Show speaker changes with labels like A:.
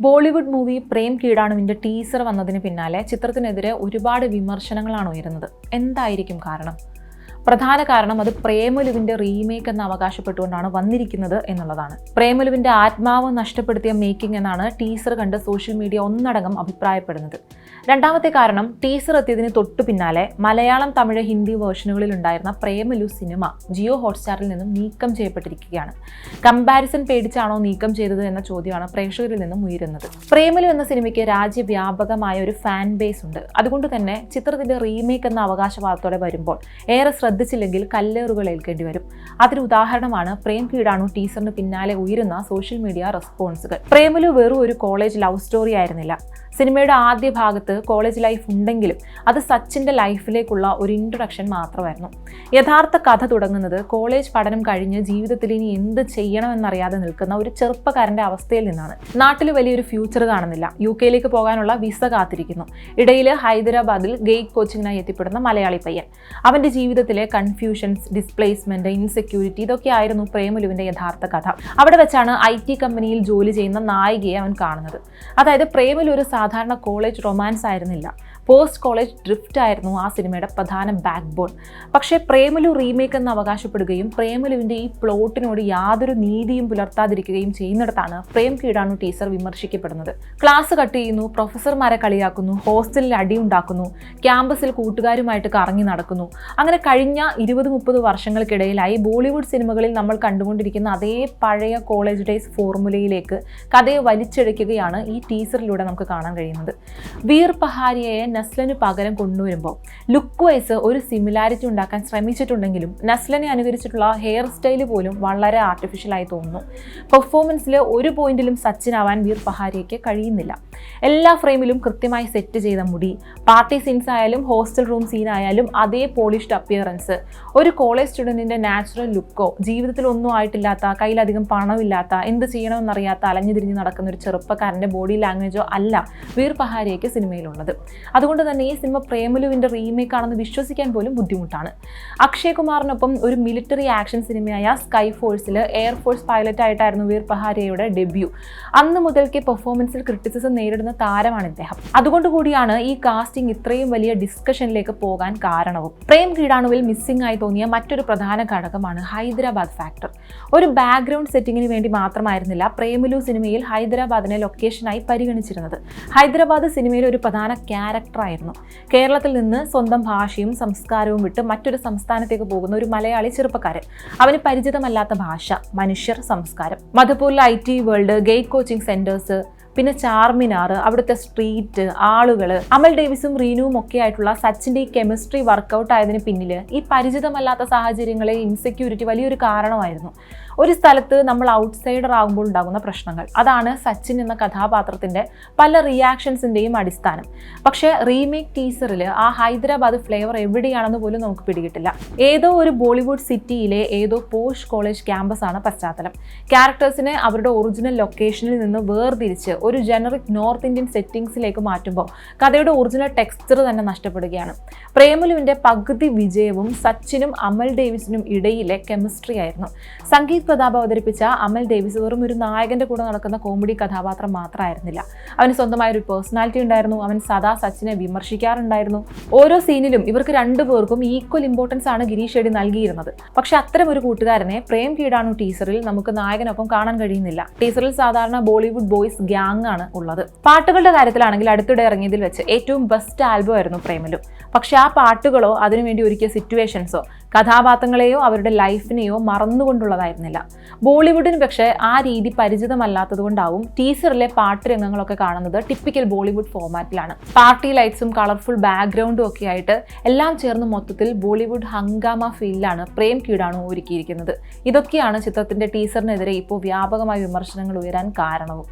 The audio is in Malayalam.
A: ബോളിവുഡ് മൂവി പ്രേം കീടാണുവിൻ്റെ ടീസർ വന്നതിന് പിന്നാലെ ചിത്രത്തിനെതിരെ ഒരുപാട് വിമർശനങ്ങളാണ് ഉയരുന്നത്. എന്തായിരിക്കും കാരണം? പ്രധാന കാരണം അത് പ്രേമലുവിൻ്റെ റീമേക്ക് എന്ന് അവകാശപ്പെട്ടുകൊണ്ടാണ് വന്നിരിക്കുന്നത് എന്നുള്ളതാണ്. പ്രേമലുവിൻ്റെ ആത്മാവ് നഷ്ടപ്പെടുത്തിയ മേക്കിംഗ് എന്നാണ് ടീസർ കണ്ട് സോഷ്യൽ മീഡിയ ഒന്നടങ്കം അഭിപ്രായപ്പെടുന്നത്. രണ്ടാമത്തെ കാരണം, ടീസർ എത്തിയതിന് തൊട്ടു പിന്നാലെ മലയാളം, തമിഴ്, ഹിന്ദി വേർഷനുകളിൽ ഉണ്ടായിരുന്ന പ്രേമലു സിനിമ ജിയോ ഹോട്ട്സ്റ്റാറിൽ നിന്നും നീക്കം ചെയ്യപ്പെട്ടിരിക്കുകയാണ്. കമ്പാരിസൺ പേടിച്ചാണോ നീക്കം ചെയ്തത് എന്ന ചോദ്യമാണ് പ്രേക്ഷകരിൽ നിന്നും ഉയരുന്നത്. പ്രേമലു എന്ന സിനിമയ്ക്ക് രാജ്യവ്യാപകമായ ഒരു ഫാൻ ബേസ് ഉണ്ട്. അതുകൊണ്ട് തന്നെ ചിത്രത്തിന്റെ റീമേക്ക് എന്ന അവകാശവാദത്തോടെ വരുമ്പോൾ ഏറെ ശ്രദ്ധിച്ചില്ലെങ്കിൽ കല്ലേറുകൾ ഏൽക്കേണ്ടി വരും. അതിന് ഉദാഹരണമാണ് പ്രേം കീടാണു ടീസറിന് പിന്നാലെ ഉയരുന്ന സോഷ്യൽ മീഡിയ റെസ്പോൺസുകൾ. പ്രേമലു വെറും ഒരു കോളേജ് ലവ് സ്റ്റോറി ആയിരുന്നില്ല. സിനിമയുടെ ആദ്യ ഭാഗത്ത് കോളേജ് ലൈഫ് ഉണ്ടെങ്കിലും അത് സച്ചിൻ്റെ ലൈഫിലേക്കുള്ള ഒരു ഇൻട്രൊഡക്ഷൻ മാത്രമായിരുന്നു. യഥാർത്ഥ കഥ തുടങ്ങുന്നത് കോളേജ് പഠനം കഴിഞ്ഞ് ജീവിതത്തിൽ ഇനി എന്ത് ചെയ്യണമെന്നറിയാതെ നിൽക്കുന്ന ഒരു ചെറുപ്പക്കാരൻ്റെ അവസ്ഥയിൽ നിന്നാണ്. നാട്ടിൽ വലിയൊരു ഫ്യൂച്ചർ കാണുന്നില്ല. UK പോകാനുള്ള വിസ കാത്തിരിക്കുന്നു. ഇടയിൽ ഹൈദരാബാദിൽ ഗെയ്റ്റ് കോച്ചിങ്ങിനായി എത്തിപ്പെടുന്ന മലയാളി പയ്യൻ. അവൻ്റെ ജീവിതത്തിലെ കൺഫ്യൂഷൻസ്, ഡിസ്പ്ലേസ്മെൻറ്റ്, ഇൻസെക്യൂരിറ്റി ഇതൊക്കെയായിരുന്നു പ്രേമലുവിൻ്റെ യഥാർത്ഥ കഥ. അവിടെ വെച്ചാണ് IT കമ്പനിയിൽ ജോലി ചെയ്യുന്ന നായികയെ അവൻ കാണുന്നത്. അതായത് പ്രേമലു ഒരു സാധാരണ കോളേജ് റൊമാൻസ് ആയിരുന്നില്ല, പോസ്റ്റ് കോളേജ് ഡ്രിഫ്റ്റ് ആയിരുന്നു ആ സിനിമയുടെ പ്രധാന ബാക്ക് ബോൺ. പക്ഷേ പ്രേമലു റീമേക്ക് എന്ന് അവകാശപ്പെടുകയും പ്രേമലുവിൻ്റെ ഈ പ്ലോട്ടിനോട് യാതൊരു നീതിയും പുലർത്താതിരിക്കുകയും ചെയ്യുന്നിടത്താണ് പ്രേം കീടാണു ടീസർ വിമർശിക്കപ്പെടുന്നത്. ക്ലാസ് കട്ട് ചെയ്യുന്നു, പ്രൊഫസർമാരെ കളിയാക്കുന്നു, ഹോസ്റ്റലിൽ അടിയുണ്ടാക്കുന്നു, ക്യാമ്പസിൽ കൂട്ടുകാരുമായിട്ട് കറങ്ങി നടക്കുന്നു. അങ്ങനെ കഴിഞ്ഞ 20-30 വർഷങ്ങൾക്കിടയിലായി ബോളിവുഡ് സിനിമകളിൽ നമ്മൾ കണ്ടുകൊണ്ടിരിക്കുന്ന അതേ പഴയ കോളേജ് ഡേയ്സ് ഫോർമുലയിലേക്ക് കഥയെ വലിച്ചെടുക്കുകയാണ് ഈ ടീസറിലൂടെ നമുക്ക് കാണാൻ കഴിയുന്നത്. വീർ പഹാരിയയെ നസ്ലന് പകരം കൊണ്ടുവരുമ്പോൾ ലുക്ക് വൈസ് ഒരു സിമിലാരിറ്റി ഉണ്ടാക്കാൻ ശ്രമിച്ചിട്ടുണ്ടെങ്കിലും നസ്ലനെ അനുകരിച്ചിട്ടുള്ള ഹെയർ സ്റ്റൈൽ പോലും വളരെ ആർട്ടിഫിഷ്യലായി തോന്നുന്നു. പെർഫോമൻസിൽ ഒരു പോയിന്റിലും സച്ചിനാവാൻ വീർ പഹാരിയയ്ക്ക് കഴിയുന്നില്ല. എല്ലാ ഫ്രെയിമിലും കൃത്യമായി സെറ്റ് ചെയ്ത മുടി, പാർട്ടി സീൻസ് ആയാലും ഹോസ്റ്റൽ റൂം സീൻ ആയാലും അതേ പോളിഷ്ഡ് അപ്പിയറൻസ്. ഒരു കോളേജ് സ്റ്റുഡൻറ്റിൻ്റെ നാച്ചുറൽ ലുക്കോ, ജീവിതത്തിൽ ഒന്നും ആയിട്ടില്ലാത്ത, കയ്യിലധികം പണമില്ലാത്ത, എന്ത് ചെയ്യണമെന്നറിയാത്ത അലഞ്ഞു തിരിഞ്ഞ് നടക്കുന്ന ഒരു ചെറുപ്പക്കാരൻ്റെ ബോഡി ലാംഗ്വേജോ അല്ല വീർ പഹാരിയയ്ക്ക് സിനിമയിലുള്ളത്. അതുകൊണ്ട് തന്നെ ഈ സിനിമ പ്രേമലുവിൻ്റെ റീമേക്ക് ആണെന്ന് വിശ്വസിക്കാൻ പോലും ബുദ്ധിമുട്ടാണ്. അക്ഷയ് കുമാറിനൊപ്പം ഒരു മിലിറ്ററി ആക്ഷൻ സിനിമയായ സ്കൈ ഫോഴ്സിൽ എയർഫോഴ്സ് പൈലറ്റ് ആയിട്ടായിരുന്നു വീർ പഹാരിയയുടെ ഡെബ്യൂ. അന്ന് മുതൽക്ക് പെർഫോമൻസിൽ ക്രിറ്റിസിസം നേരിടുന്ന താരമാണ് ഇദ്ദേഹം. അതുകൊണ്ട് കൂടിയാണ് ഈ കാസ്റ്റിംഗ് ഇത്രയും വലിയ ഡിസ്കഷനിലേക്ക് പോകാൻ കാരണവും. പ്രേം കീടാണുവിൽ മിസ്സിംഗ് ആയി തോന്നിയ മറ്റൊരു പ്രധാന ഘടകമാണ് ഹൈദരാബാദ് ഫാക്ടർ. ഒരു ബാക്ക്ഗ്രൗണ്ട് സെറ്റിങ്ങിന് വേണ്ടി മാത്രമായിരുന്നില്ല പ്രേമലു സിനിമയിൽ ഹൈദരാബാദിനെ ലൊക്കേഷനായി പരിഗണിച്ചിരുന്നത്. ഹൈദരാബാദ് സിനിമയിലെ ഒരു പ്രധാന ക്യാരക്ടറായിരുന്നു. കേരളത്തിൽ നിന്ന് സ്വന്തം ഭാഷയും സംസ്കാരവും വിട്ട് മറ്റൊരു സംസ്ഥാനത്തേക്ക് പോകുന്ന ഒരു മലയാളി ചെറുപ്പക്കാരൻ. അവന് പരിചിതമല്ലാത്ത ഭാഷ, മനുഷ്യർ, സംസ്കാരം. മധുപൂരിലെ IT world, gate coaching centres, പിന്നെ ചാർമിനാർ, അവിടുത്തെ സ്ട്രീറ്റ്, ആളുകൾ, അമൽ ഡേവിസും റീനുവും ഒക്കെ ആയിട്ടുള്ള സച്ചിൻ്റെ ഈ കെമിസ്ട്രി വർക്കൗട്ട് ആയതിന് പിന്നിൽ ഈ പരിചിതമല്ലാത്ത സാഹചര്യങ്ങളെ ഇൻസെക്യൂരിറ്റി വലിയൊരു കാരണമായിരുന്നു. ഒരു സ്ഥലത്ത് നമ്മൾ ഔട്ട്സൈഡർ ആകുമ്പോൾ ഉണ്ടാകുന്ന പ്രശ്നങ്ങൾ, അതാണ് സച്ചിൻ എന്ന കഥാപാത്രത്തിൻ്റെ പല റിയാക്ഷൻസിൻ്റെയും അടിസ്ഥാനം. പക്ഷേ റീമേക്ക് ടീസറിൽ ആ ഹൈദരാബാദ് ഫ്ലേവർ എവിടെയാണെന്ന് പോലും നമുക്ക് പിടികിട്ടില്ല. ഏതോ ഒരു ബോളിവുഡ് സിറ്റിയിലെ ഏതോ പോഷ് കോളേജ് ക്യാമ്പസാണ് പശ്ചാത്തലം. ക്യാരക്ടേഴ്സിനെ അവരുടെ ഒറിജിനൽ ലൊക്കേഷനിൽ നിന്ന് വേർതിരിച്ച് ഒരു ജനറിക് നോർത്ത് ഇന്ത്യൻ സെറ്റിംഗ്സിലേക്ക് മാറ്റുമ്പോൾ കഥയുടെ ഒറിജിനൽ ടെക്സ്ചർ തന്നെ നഷ്ടപ്പെടുകയാണ്. പ്രേമലുവിൻ്റെ പകുതി വിജയവും സച്ചിനും അമൽ ഡേവിസിനും ഇടയിലെ കെമിസ്ട്രി ആയിരുന്നു. സംഗീത് പ്രതാപ് അവതരിപ്പിച്ച അമൽ ഡേവിസ് വെറും ഒരു നായകന്റെ കൂടെ നടക്കുന്ന കോമഡി കഥാപാത്രം മാത്രമായിരുന്നില്ല. അവന് സ്വന്തമായൊരു പേഴ്സണാലിറ്റി ഉണ്ടായിരുന്നു. അവൻ സദാ സച്ചിനെ വിമർശിക്കാറുണ്ടായിരുന്നു. ഓരോ സീനിലും ഇവർക്ക് രണ്ടുപേർക്കും ഈക്വൽ ഇമ്പോർട്ടൻസ് ആണ് ഗിരീഷ് ഷെഡി നൽകിയിരുന്നത്. പക്ഷെ അത്തരം ഒരു കൂട്ടുകാരനെ പ്രേം കീടാണു ടീസറിൽ നമുക്ക് നായകനൊപ്പം കാണാൻ കഴിയുന്നില്ല. ടീസറിൽ സാധാരണ ബോളിവുഡ് ബോയ്സ് ഗ്യാങ് ആണ് ഉള്ളത്. പാട്ടുകളുടെ കാര്യത്തിലാണെങ്കിൽ അടുത്തിടെ ഇറങ്ങിയതിൽ വെച്ച് ഏറ്റവും ബെസ്റ്റ് ആൽബം ആയിരുന്നു പ്രേമലു. പക്ഷെ ആ പാട്ടുകളോ അതിനുവേണ്ടി ഒരുക്കിയ സിറ്റുവേഷൻസോ കഥാപാത്രങ്ങളെയോ അവരുടെ ലൈഫിനെയോ മറന്നുകൊണ്ടുള്ളതായിരുന്നില്ല. ബോളിവുഡിന് പക്ഷേ ആ രീതി പരിചിതമല്ലാത്തതുകൊണ്ടാവും ടീസറിലെ പാട്ട് രംഗങ്ങളൊക്കെ കാണുന്നത് ടിപ്പിക്കൽ ബോളിവുഡ് ഫോർമാറ്റിലാണ്. പാർട്ടി ലൈറ്റ്സും കളർഫുൾ ബാക്ക്ഗ്രൗണ്ടും ഒക്കെ ആയിട്ട് എല്ലാം ചേർന്ന് മൊത്തത്തിൽ ബോളിവുഡ് ഹംഗാമ ഫീലിലാണ് പ്രേം കീടാണു ഒരുക്കിയിരിക്കുന്നത്. ഇതൊക്കെയാണ് ചിത്രത്തിന്റെ ടീസറിനെതിരെ ഇപ്പോൾ വ്യാപകമായ വിമർശനങ്ങൾ ഉയരാൻ കാരണവും.